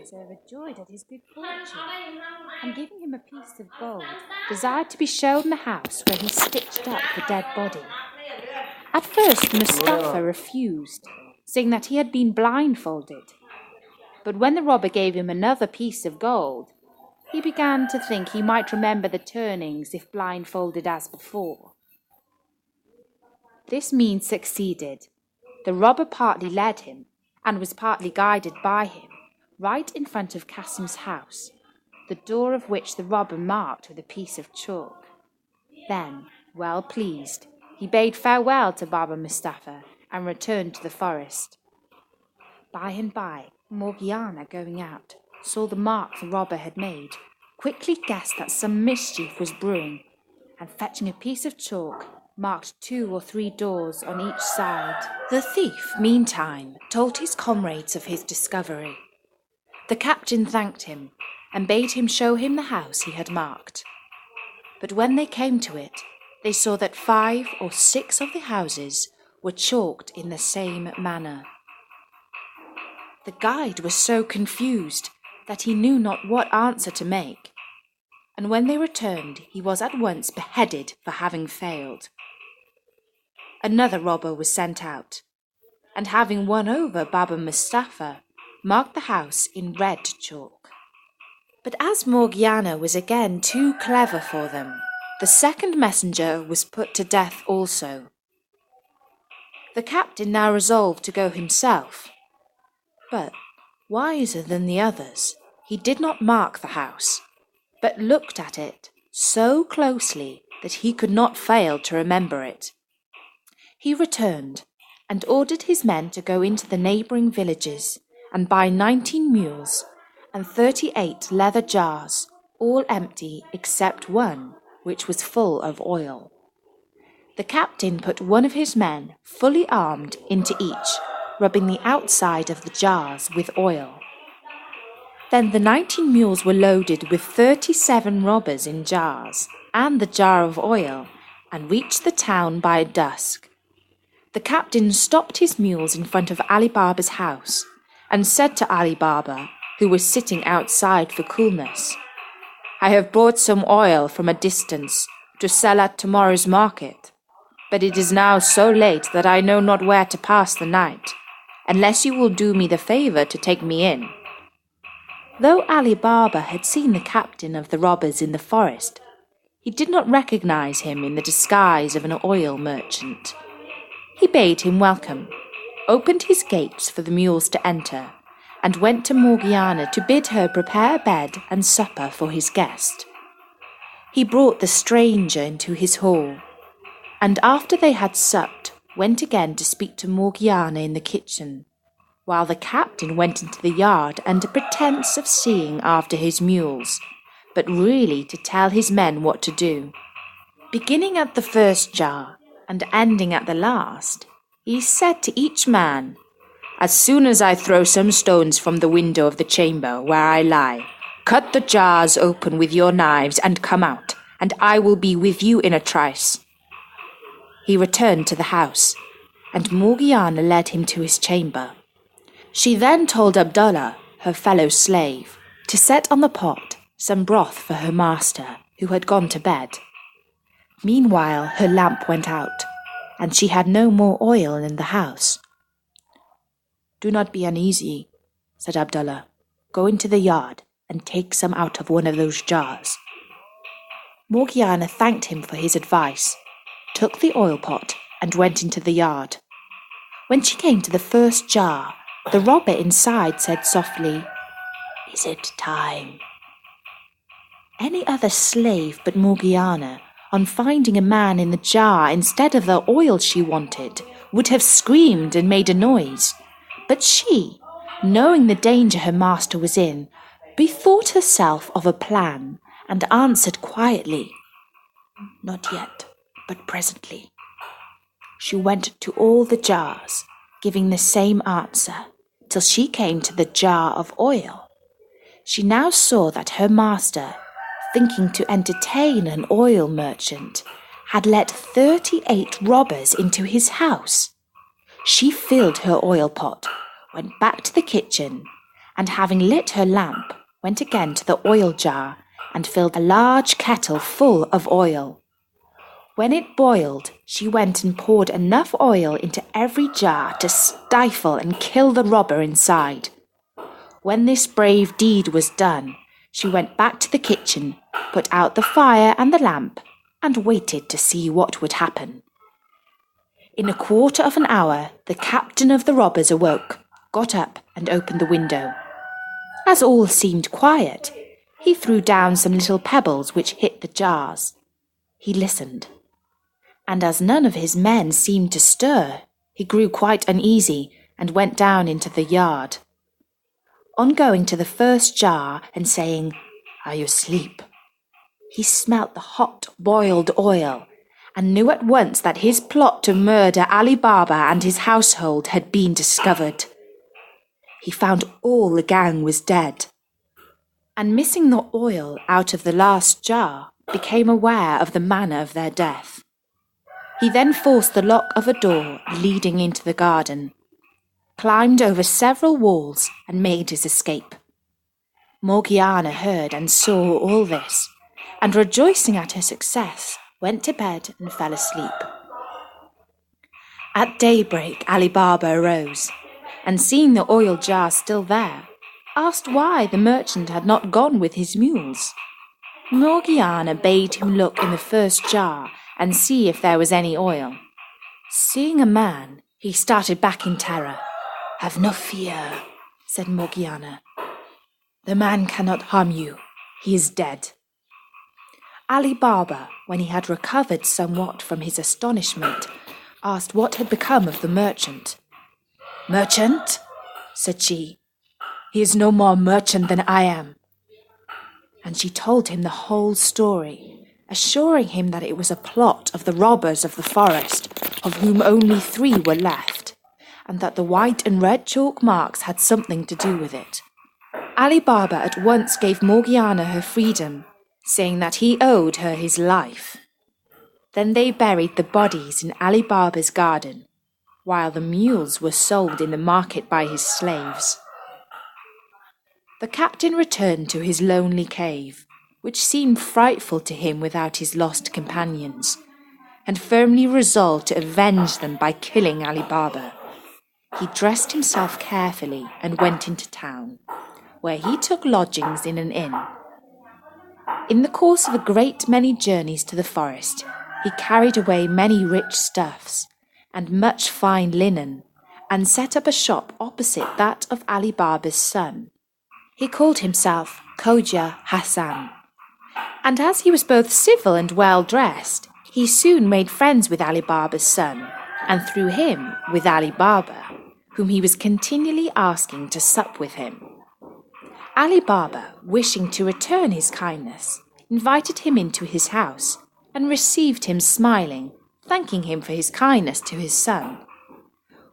is overjoyed at his good fortune, and giving him a piece of gold, desired to be shown the house where he stitched up the dead body. At first Mustapha refused, saying that he had been blindfolded. But when the robber gave him another piece of gold, he began to think he might remember the turnings if blindfolded as before. This means succeeded. The robber partly led him, and was partly guided by him, right in front of Kasim's house, the door of which the robber marked with a piece of chalk. Then, well pleased, he bade farewell to Baba Mustapha and returned to the forest. By and by, Morgiana, going out, saw the mark the robber had made, quickly guessed that some mischief was brewing, and fetching a piece of chalk, marked 2 or 3 doors on each side. The thief, meantime, told his comrades of his discovery. The captain thanked him, and bade him show him the house he had marked. But when they came to it, they saw that 5 or 6 of the houses were chalked in the same manner. The guide was so confused that he knew not what answer to make, and when they returned, he was at once beheaded for having failed. Another robber was sent out, and having won over Baba Mustapha, marked the house in red chalk. But as Morgiana was again too clever for them, the second messenger was put to death also. The captain now resolved to go himself, but, wiser than the others, he did not mark the house, but looked at it so closely that he could not fail to remember it. He returned, and ordered his men to go into the neighbouring villages and buy 19 mules and 38 leather jars, all empty except one, which was full of oil. The captain put one of his men, fully armed, into each, rubbing the outside of the jars with oil. Then the 19 mules were loaded with 37 robbers in jars, and the jar of oil, and reached the town by dusk. The captain stopped his mules in front of Ali Baba's house, and said to Ali Baba, who was sitting outside for coolness, "I have brought some oil from a distance to sell at tomorrow's market, but it is now so late that I know not where to pass the night, unless you will do me the favour to take me in." Though Ali Baba had seen the captain of the robbers in the forest, he did not recognize him in the disguise of an oil merchant. He bade him welcome, opened his gates for the mules to enter, and went to Morgiana to bid her prepare bed and supper for his guest. He brought the stranger into his hall, and after they had supped, went again to speak to Morgiana in the kitchen, while the captain went into the yard under pretence of seeing after his mules, but really to tell his men what to do. Beginning at the first jar, and ending at the last, he said to each man, "As soon as I throw some stones from the window of the chamber where I lie, cut the jars open with your knives and come out, and I will be with you in a trice." He returned to the house, and Morgiana led him to his chamber. She then told Abdullah, her fellow slave, to set on the pot some broth for her master, who had gone to bed. Meanwhile her lamp went out, and she had no more oil in the house. "Do not be uneasy," said Abdullah. "Go into the yard and take some out of one of those jars." Morgiana thanked him for his advice, took the oil pot, and went into the yard. When she came to the first jar, the robber inside said softly, "Is it time?" Any other slave but Morgiana, on finding a man in the jar instead of the oil she wanted, would have screamed and made a noise. But she, knowing the danger her master was in, bethought herself of a plan, and answered quietly, "Not yet, but presently." She went to all the jars, giving the same answer, till she came to the jar of oil. She now saw that her master, thinking to entertain an oil merchant, had let 38 robbers into his house. She filled her oil pot, went back to the kitchen, and having lit her lamp, went again to the oil jar and filled a large kettle full of oil. When it boiled, she went and poured enough oil into every jar to stifle and kill the robber inside. When this brave deed was done, she went back to the kitchen, put out the fire and the lamp, and waited to see what would happen. In a quarter of an hour, the captain of the robbers awoke, got up, and opened the window. As all seemed quiet, he threw down some little pebbles which hit the jars. He listened, and as none of his men seemed to stir, he grew quite uneasy and went down into the yard. On going to the first jar and saying, "Are you asleep?" he smelt the hot boiled oil and knew at once that his plot to murder Ali Baba and his household had been discovered. He found all the gang was dead, and missing the oil out of the last jar, became aware of the manner of their death. He then forced the lock of a door leading into the garden, climbed over several walls, and made his escape. Morgiana heard and saw all this, and rejoicing at her success, went to bed and fell asleep. At daybreak, Ali Baba arose, and seeing the oil jar still there, asked why the merchant had not gone with his mules. Morgiana bade him look in the first jar and see if there was any oil. Seeing a man, he started back in terror. "Have no fear," said Morgiana. "The man cannot harm you. He is dead." Ali Baba, when he had recovered somewhat from his astonishment, asked what had become of the merchant. "Merchant?" said she. "He is no more merchant than I am." And she told him the whole story, assuring him that it was a plot of the robbers of the forest, of whom only 3 were left, and that the white and red chalk marks had something to do with it. Ali Baba at once gave Morgiana her freedom, saying that he owed her his life. Then they buried the bodies in Ali Baba's garden, while the mules were sold in the market by his slaves. The captain returned to his lonely cave, which seemed frightful to him without his lost companions, and firmly resolved to avenge them by killing Ali Baba. He dressed himself carefully and went into town, where he took lodgings in an inn. In the course of a great many journeys to the forest, he carried away many rich stuffs and much fine linen, and set up a shop opposite that of Ali Baba's son. He called himself Khoja Hassan, and as he was both civil and well-dressed, he soon made friends with Ali Baba's son, and through him with Ali Baba, whom he was continually asking to sup with him. Ali Baba, wishing to return his kindness, invited him into his house, and received him smiling, thanking him for his kindness to his son.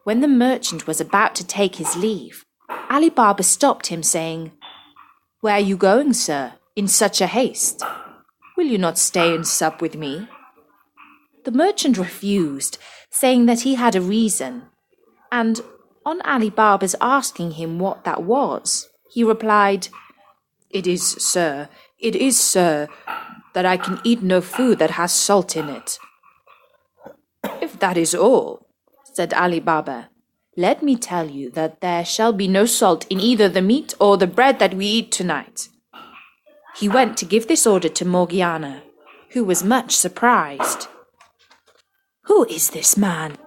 When the merchant was about to take his leave, Ali Baba stopped him, saying, "Where are you going, sir, in such a haste? Will you not stay and sup with me?" The merchant refused, saying that he had a reason, and on Ali Baba's asking him what that was, he replied, it is, sir, that I can eat no food that has salt in it." "If that is all," said Ali Baba, "let me tell you that there shall be no salt in either the meat or the bread that we eat tonight." He went to give this order to Morgiana, who was much surprised. "Who is this man,"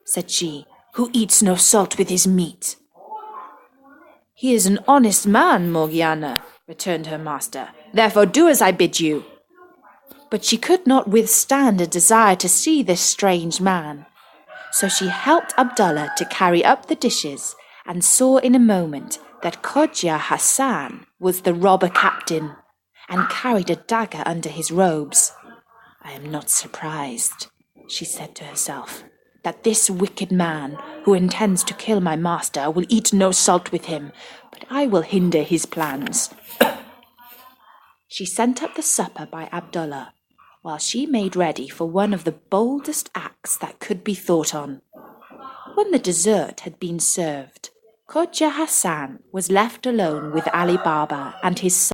said she, "who eats no salt with his meat?" "He is an honest man, Morgiana," returned her master. "Therefore do as I bid you." But she could not withstand a desire to see this strange man. So she helped Abdullah to carry up the dishes, and saw in a moment that Khoja Hassan was the robber captain, and carried a dagger under his robes. "I am not surprised," she said to herself, "that this wicked man, who intends to kill my master, will eat no salt with him, but I will hinder his plans." She sent up the supper by Abdullah, while she made ready for one of the boldest acts that could be thought on. When the dessert had been served, Khoja Hassan was left alone with Ali Baba and his